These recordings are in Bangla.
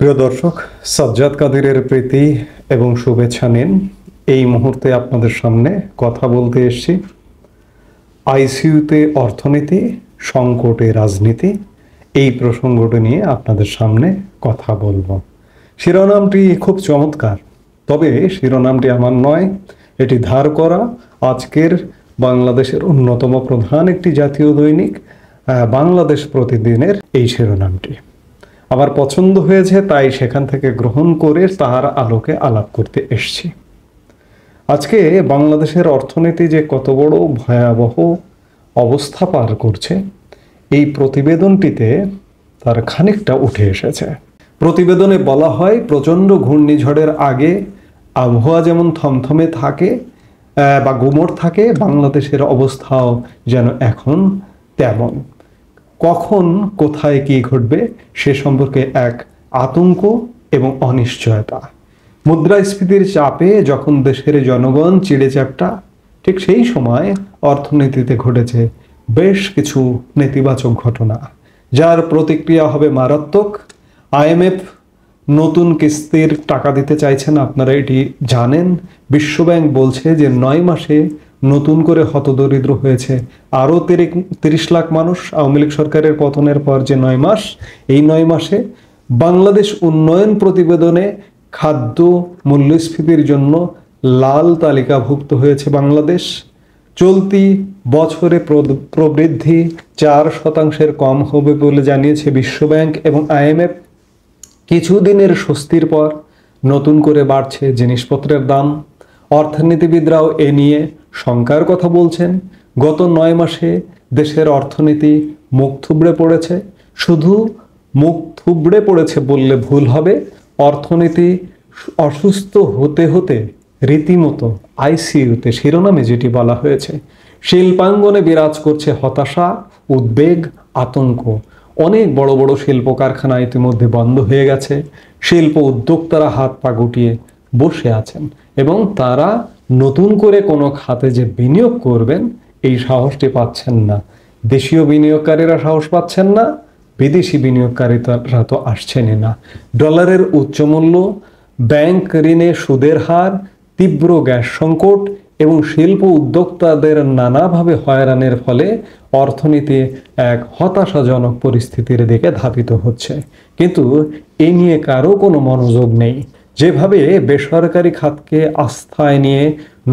প্রিয় দর্শক, সাজ্জাদ কাদিরের প্রীতি এবং শুভেচ্ছা নিন। এই মুহূর্তে আপনাদের সামনে কথা বলতে এসেছি আইসিইউতে অর্থনীতি, সংকটে রাজনীতি, এই প্রসঙ্গটি নিয়ে আপনাদের সামনে কথা বলবো। শিরোনামটি খুব চমৎকার, তবে শিরোনামটি আমার নয়, এটি ধার করা আজকের বাংলাদেশের অন্যতম প্রধান একটি জাতীয় দৈনিক বাংলাদেশ প্রতিদিনের এই শিরোনামটি আমার পছন্দ হয়েছে, তাই সেখান থেকে গ্রহণ করে তার আলোকে আলাপ করতে এসেছি। আজকে বাংলাদেশের অর্থনীতি যে কত বড় ভয়াবহ অবস্থা পার করছে, এই প্রতিবেদনটিতে তার খানিকটা উঠে এসেছে। প্রতিবেদনে বলা হয়, প্রচণ্ড ঘূর্ণিঝড়ের আগে আবহাওয়া যেমন থমথমে থাকে বা গুমোট থাকে, বাংলাদেশের অবস্থাও যেন এখন তেমন। কখন কোথায় কি ঘটবে সে সম্পর্কে এক আতঙ্ক এবং অনিশ্চয়তা। মুদ্রাস্ফীতির চাপে যখন দেশের জনগণ চিড়ে চ্যাপ্টা, ঠিক সেই সময় অর্থনীতিতে ঘটেছে বেশ কিছু নেতিবাচক ঘটনা, যার প্রতিক্রিয়া হবে মারাত্মক। আইএমএফ নতুন কিস্তির টাকা দিতে চাইছেন, আপনারা এটি জানেন। বিশ্বব্যাংক বলছে যে 9 মাসে নতুন করে হতদরিদ্র হয়েছে আরও 30 লাখ মানুষ। আওয়ামী লীগ সরকারের পতনের পর যে 9 মাস, এই 9 মাসে বাংলাদেশ উন্নয়ন প্রতিবেদনে খাদ্য মূল্যস্ফীতির জন্য লাল তালিকাভুক্ত হয়েছে বাংলাদেশ। চলতি বছরে প্রবৃদ্ধি 4% কম হবে বলে জানিয়েছে বিশ্বব্যাংক এবং আইএমএফ। কিছুদিনের স্বস্তির পর নতুন করে বাড়ছে জিনিসপত্রের দাম। অর্থনীতিবিদরাও এ নিয়ে শঙ্কার কথা বলছেন। গত 9 মাসে দেশের অর্থনীতি মুখ থুবড়ে পড়েছে। শুধু মুখ থুবড়ে পড়েছে বললে ভুল হবে, অর্থনীতি অসুস্থ হতে হতে রীতিমতো আইসিইউতে, শিরোনামে যেটি বলা হয়েছে, শিল্পাঙ্গনে বিরাজ করছে হতাশা, উদ্বেগ, আতঙ্ক। অনেক বড় বড় শিল্প কারখানা ইতিমধ্যে বন্ধ হয়ে গেছে। শিল্প উদ্যোক্তারা হাত পা গুটিয়ে বসে আছেন এবং তারা নতুন করে কোনো খাতে যে বিনিয়োগ করবেন এই সাহসটি পাচ্ছেন না। দেশীয় বিনিয়োগকারীরা সাহস পাচ্ছেন না, বিদেশি বিনিয়োগকারীরা তো আসছেনই না। ডলারের উচ্চমূল্য, ব্যাংক ঋণে সুদের হার, তীব্র গ্যাস সংকট এবং শিল্প উদ্যোক্তাদের নানাভাবে হয়রানির ফলে অর্থনীতি এক হতাশাজনক পরিস্থিতির দিকে ধাবিত হচ্ছে। কিন্তু এ নিয়ে কারো কোনো মনোযোগ নেই। যেভাবে বেসরকারি খাতকে আস্থায় নিয়ে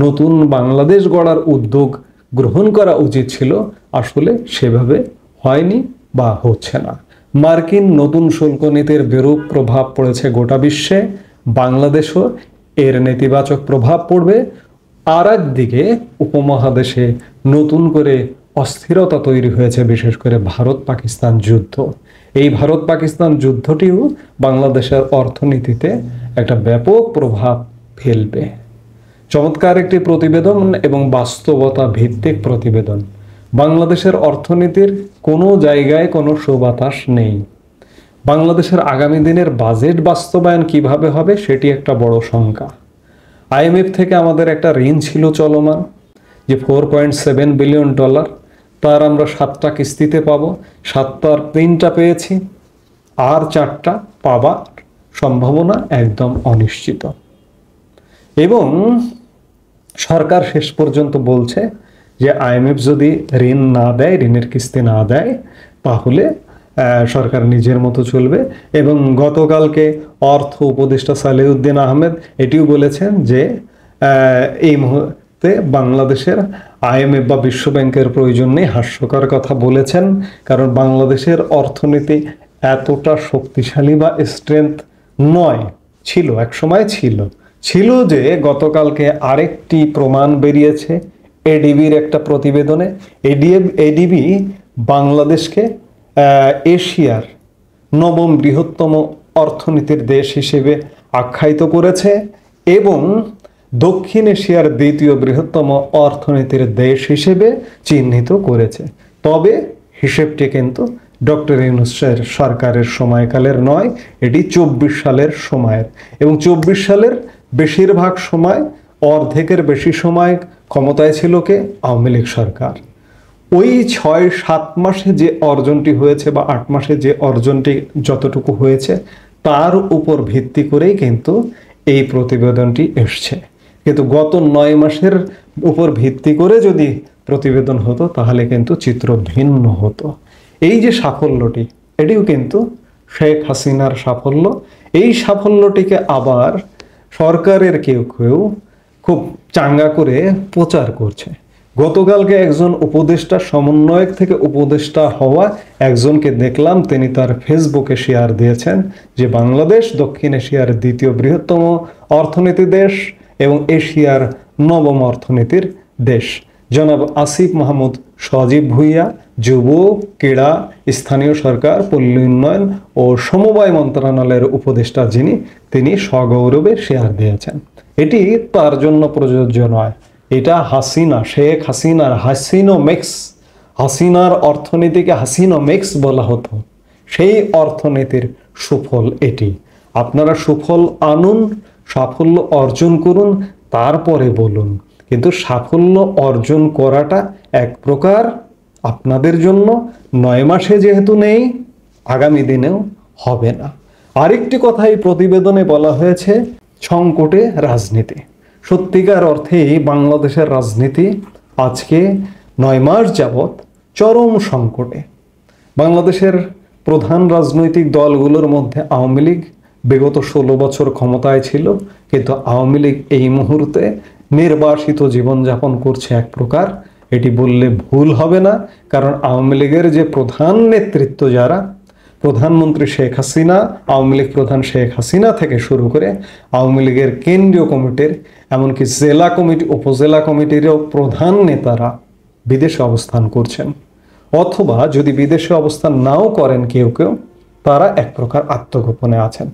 নতুন বাংলাদেশ গড়ার উদ্যোগ গ্রহণ করা উচিত ছিল, আসলে সেভাবে হয়নি বা হচ্ছে না। মার্কিন নতুন শুল্ক নীতির বিরূপ প্রভাব পড়েছে গোটা বিশ্বে, বাংলাদেশও এর নেতিবাচক প্রভাব পড়বে। আর একদিকে উপমহাদেশে নতুন করে অস্থিরতা তৈরি হয়েছে, বিশেষ করে ভারত পাকিস্তান যুদ্ধ। এই ভারত পাকিস্তান যুদ্ধটিও বাংলাদেশের অর্থনীতিতে একটা ব্যাপক প্রভাব ফেলবে। চমৎকার একটি প্রতিবেদন এবং বাস্তবতা ভিত্তিক প্রতিবেদন। বাংলাদেশের অর্থনীতির কোনো জায়গায় কোনো সুবাতাস নেই। বাংলাদেশের আগামী দিনের বাজেট বাস্তবায়ন কিভাবে হবে সেটি একটা বড় শঙ্কা। আইএমএফ থেকে আমাদের একটা ঋণ ছিল চলমান, যে $4.7 বিলিয়ন, তার আমরা 7টা কিস্তিতে পাবো। 7টার 3টা পেয়েছি, আর 4টা পাবার সম্ভাবনা একদম অনিশ্চিত। এবং সরকার শেষ পর্যন্ত বলছে যে আইএমএফ যদি ঋণ না দেয়, ঋণের কিস্তি না দেয়, তাহলে সরকার নিজের মতো চলবে। এবং গতকালকে অর্থ উপদেষ্টা সালেউদ্দিন আহমেদ এটিও বলেছেন যে এই মুহূর্তে বাংলাদেশের আইএমএফ বা বিশ্বব্যাংকের প্রয়োজন নেই। হাস্যকর কথা বলেছেন, কারণ বাংলাদেশের অর্থনীতি এতটা শক্তিশালী বা স্ট্রেংথ নয়। ছিল, একসময় ছিল যে গতকালকে আরেকটি প্রমাণ বেরিয়েছে এডিবির একটা প্রতিবেদনে। এডিবি বাংলাদেশকে এশিয়ার 9ম বৃহত্তম অর্থনীতির দেশ হিসেবে আখ্যায়িত করেছে এবং দক্ষিণ এশিয়ার 2য় বৃহত্তম অর্থনীতির দেশ হিসেবে চিহ্নিত করেছে। তবে হিসেবটি কিন্তু ডক্টর ইউনূসের সরকারের সময়কালের নয়, এটি 24 সালের সময়ের। এবং 24 সালের বেশিরভাগ সময়, অর্ধেকের বেশি সময় ক্ষমতায় ছিল কে? আওয়ামী লীগ সরকার। ওই 6-7 মাসে যে অর্জনটি হয়েছে বা 8 মাসে যে অর্জনটি যতটুকু হয়েছে, তার উপর ভিত্তি করেই কিন্তু এই প্রতিবেদনটি এসছে। কিন্তু গত 9 মাসের উপর ভিত্তি করে যদি প্রতিবেদন হতো তাহলে কিন্তু চিত্র ভিন্ন হতো। এই যে সাফল্যটি, এটিও কিন্তু শেখ হাসিনার সাফল্য। এই সাফল্যটিকে আবার সরকারের কেউ কেউ খুব চাঙ্গা করে প্রচার করছে। গতকালকে একজন উপদেষ্টা সমন্বয়ক থেকে উপদেষ্টা হওয়া একজনকে দেখলাম, তিনি তার ফেসবুকে শেয়ার দিয়েছেন যে বাংলাদেশ দক্ষিণ এশিয়ার দ্বিতীয় বৃহত্তম অর্থনীতি দেশ এবং এশিয়ার 9ম অর্থনীতির দেশ। জনাব আসিফ মাহমুদ সজীব ভুইয়া, যুব, ক্রীড়া, স্থানীয় সরকার, পল্লী উন্নয়ন ও সমবায় মন্ত্রণালয়ের উপদেষ্টা যিনি, তিনি সগৌরবে শেয়ার দিয়েছেন। এটি তার জন্য প্রযোজ্য নয়, এটা হাসিনা, শেখ হাসিনার হাসিনোমিক্স, হাসিনার অর্থনীতিকে হাসিনোমিক্স বলা হতো, সেই অর্থনীতির সুফল এটি। আপনারা সুফল আনুন, সাফল্য অর্জন করুন, তারপরে বলুন। কিন্তু সাফল্য অর্জন করাটা এক প্রকার আপনাদের জন্য 9 মাসে যেহেতু নেই, আগামী দিনেও হবে না। আরেকটি কথা এই প্রতিবেদনে বলা হয়েছে, সংকটে রাজনীতি। সত্যিকার অর্থেই বাংলাদেশের রাজনীতি আজকে 9 মাস যাবৎ চরম সংকটে। বাংলাদেশের প্রধান রাজনৈতিক দলগুলোর মধ্যে আওয়ামী লীগ বিগত 16 বছর ক্ষমতায় ছিল, কিন্তু আওয়ামী লীগ এই মুহূর্তে নির্বাসিত জীবনযাপন করছে এক প্রকার। এটি বললে ভুল হবে না, কারণ আওয়ামী লীগের যে প্রধান নেতৃত্ব যারা, প্রধানমন্ত্রী শেখ হাসিনা, আওয়ামী লীগ প্রধান শেখ হাসিনা থেকে শুরু করে আওয়ামী লীগের কেন্দ্রীয় কমিটির, এমনকি জেলা কমিটি, উপজেলা কমিটিরও প্রধান নেতারা বিদেশে অবস্থান করছেন, অথবা যদি বিদেশে অবস্থান নাও করেন কেউ কেউ, তারা এক প্রকার আত্মগোপনে আছেন।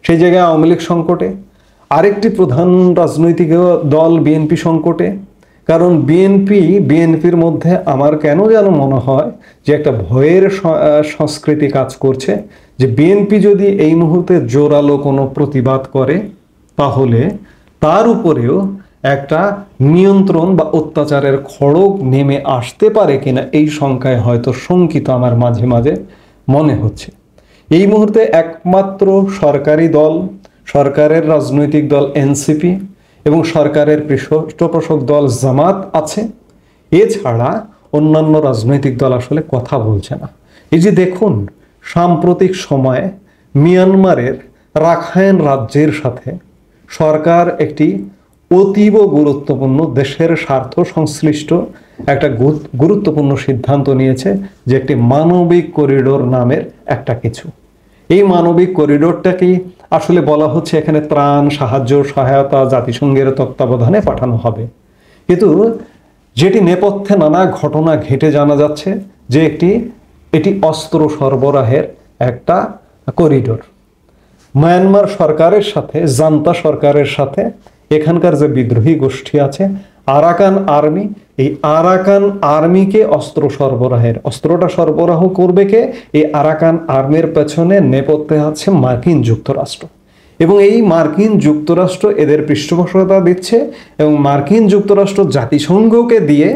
সেই জায়গায় আওয়ামী লীগ সংকটে, আরেকটি প্রধান রাজনৈতিক দল বিএনপি সংকটে। কারণ বিএনপির মধ্যে আমার কেন যেন মনে হয় যে একটা ভয়ের সংস্কৃতি কাজ করছে, যে বিএনপি যদি এই মুহূর্তে জোরালো কোনো প্রতিবাদ করে তাহলে তার উপরেও একটা নিয়ন্ত্রণ বা অত্যাচারের খড়গ নেমে আসতে পারে কিনা, এই শঙ্কায় হয়তো শঙ্কিত আমার মাঝে মাঝে মনে হচ্ছে। এই মুহূর্তে একমাত্র সরকারি দল, সরকারের রাজনৈতিক দল এনসিপি এবং সরকারের পৃষ্ঠপোষক দল জামাত আছে। এছাড়া অন্যান্য রাজনৈতিক দল আসলে কথা বলছে না। এই যে দেখুন, সাম্প্রতিক সময়ে মিয়ানমারের রাখাইন রাজ্যের সাথে সরকার একটি অতীব গুরুত্বপূর্ণ, দেশের স্বার্থ সংশ্লিষ্ট একটা গুরুত্বপূর্ণ সিদ্ধান্ত নিয়েছে, যে একটি মানবিক করিডোর নামের একটা কিছু। এই মানবিক করিডোরটাকেই আসলে বলা হচ্ছে এখানে ত্রাণ, সাহায্য, সহায়তা জাতিসংঘের তত্ত্বাবধানে পাঠানো হবে। কিন্তু যেটি নেপথ্যে নানা ঘটনা ঘটে জানা যাচ্ছে যে এটি অস্ত্র সরবরাহের একটা করিডোর। মায়ানমার সরকারের সাথে, জান্তা সরকারের সাথে এখানকার যে বিদ্রোহী গোষ্ঠী আছে আরাকান আর্মি, এই আরাকান আর্মিকে অস্ত্রটা সরবরাহ করবে কে? এই আরাকান আর্মির পেছনে নেপথ্যে আছে মার্কিন যুক্তরাষ্ট্র, এবং এই মার্কিন যুক্তরাষ্ট্র এদের পৃষ্ঠপোষকতা দিচ্ছে, এবং মার্কিন যুক্তরাষ্ট্র জাতিসংঘকে দিয়ে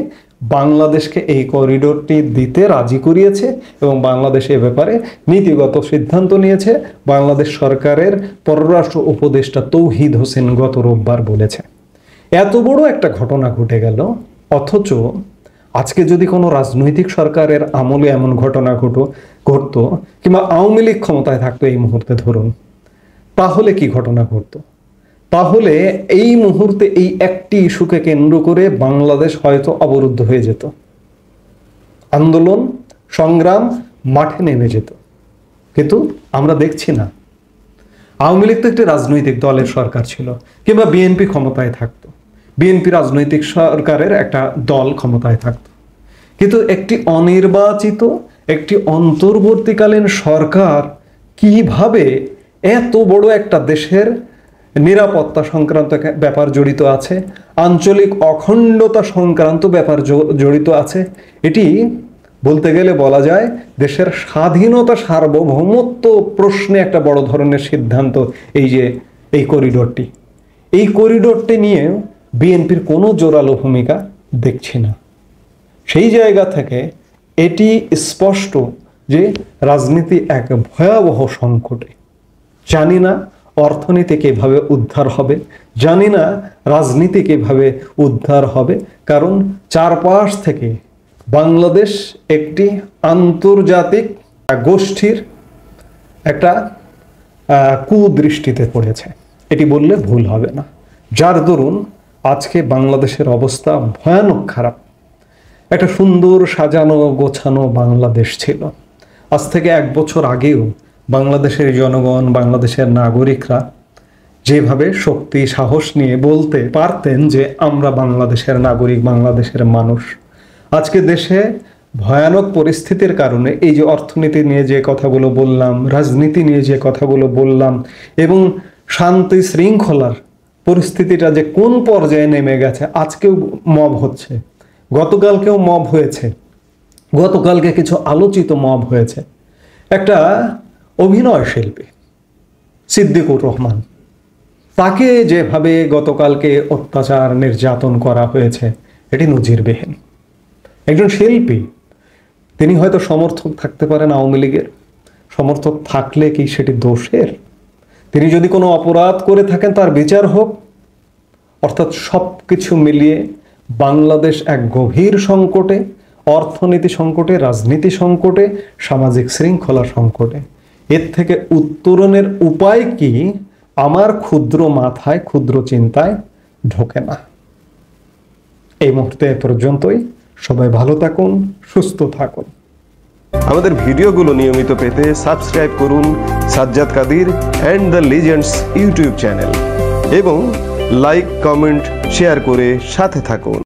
বাংলাদেশকে এই করিডোরটি দিতে রাজি করিয়েছে, এবং বাংলাদেশ এ ব্যাপারে নীতিগত সিদ্ধান্ত নিয়েছে। বাংলাদেশ সরকারের পররাষ্ট্র উপদেষ্টা তৌহিদ হোসেন গত রোববার বলেছে। এত বড় একটা ঘটনা ঘটে গেল, অথচ আজকে যদি কোনো রাজনৈতিক সরকারের আমলে এমন ঘটনা ঘটতো, কিংবা আওয়ামী লীগ ক্ষমতায় থাকতো এই মুহূর্তে ধরুন, তাহলে কি ঘটনা ঘটতো? তাহলে এই মুহূর্তে এই একটি ইস্যুকে কেন্দ্র করে বাংলাদেশ হয়তো অবরুদ্ধ হয়ে যেত, আন্দোলন সংগ্রাম মাঠে নেমে যেত। কিন্তু আমরা দেখছি না। আওয়ামী লীগ তো একটি রাজনৈতিক দলের সরকার ছিল, কিংবা বিএনপি ক্ষমতায় থাকতো, বিএনপি রাজনৈতিক সরকারের একটা দল ক্ষমতায় থাকতো, কিন্তু একটি অনির্বাচিত, একটি অন্তর্বর্তীকালীন সরকার কিভাবে এত বড় একটা দেশের নিরাপত্তা সংক্রান্ত ব্যাপার জড়িত আছে, আঞ্চলিক অখণ্ডতা সংক্রান্ত ব্যাপার জড়িত আছে, এটি বলতে গেলে বলা যায় দেশের স্বাধীনতা সার্বভৌমত্ব প্রশ্নে একটা বড় ধরনের সিদ্ধান্ত। এই করিডোরটি নিয়ে বিএনপির কোনো জোরালো ভূমিকা দেখছি না। সেই জায়গা থেকে এটি স্পষ্ট যে রাজনীতি এক ভয়াবহ সংকটে। জানি না অর্থনীতি কিভাবে উদ্ধার হবে, জানি না রাজনীতি কিভাবে উদ্ধার হবে, কারণ চারপাশ থেকে বাংলাদেশ একটি আন্তর্জাতিক গোষ্ঠীর একটা কুদৃষ্টিতে পড়েছে, এটি বললে ভুল হবে না। যার দরুন আজকে বাংলাদেশের অবস্থা ভয়ানক খারাপ। একটা সুন্দর সাজানো গোছানো বাংলাদেশ ছিল। আজ থেকে 1 বছর আগেও বাংলাদেশের জনগণ, বাংলাদেশের নাগরিকরা যেভাবে শক্তি সাহস নিয়ে বলতে পারতেন যে আমরা বাংলাদেশের নাগরিক, বাংলাদেশের মানুষ। আজকে দেশে ভয়ানক পরিস্থিতির কারণে এই যে অর্থনীতি নিয়ে যে কথাগুলো বললাম, রাজনীতি নিয়ে যে কথাগুলো বললাম, এবং শান্তি শৃঙ্খলার পরিস্থিতিটা যে কোন পর্যায়ে নেমে গেছে, আজকেও মব হচ্ছে, গতকালকেও মব হয়েছে, গতকালকে কিছু আলোচিত মব হয়েছে। একটা অভিনয় শিল্পী সিদ্দিকুর রহমান, তাকে যেভাবে গতকালকে অত্যাচার নির্যাতন করা হয়েছে, এটি নজিরবিহীন। একজন শিল্পী, তিনি হয়তো সমর্থক থাকতে পারেন আওয়ামী লীগের, সমর্থক থাকলে কি সেটি দোষের? তিনি যদি কোনো অপরাধ করে থাকেন তার বিচার হোক। অর্থাৎ সব কিছু মিলিয়ে বাংলাদেশ এক গভীর সংকটে, অর্থনীতি সংকটে, রাজনীতি সংকটে, সামাজিক শৃঙ্খলা সংকটে। এর থেকে উত্তরণের উপায় কি আমার ক্ষুদ্র মাথায়, ক্ষুদ্র চিন্তায় ঢোকে না। এই মুহূর্তে এ পর্যন্তই। সবাই ভালো থাকুন, সুস্থ থাকুন। আমাদের ভিডিওগুলো নিয়মিত পেতে সাবস্ক্রাইব করুন Sajjad Kadir and the legends YouTube channel এবং লাইক, কমেন্ট, শেয়ার করে সাথে থাকুন।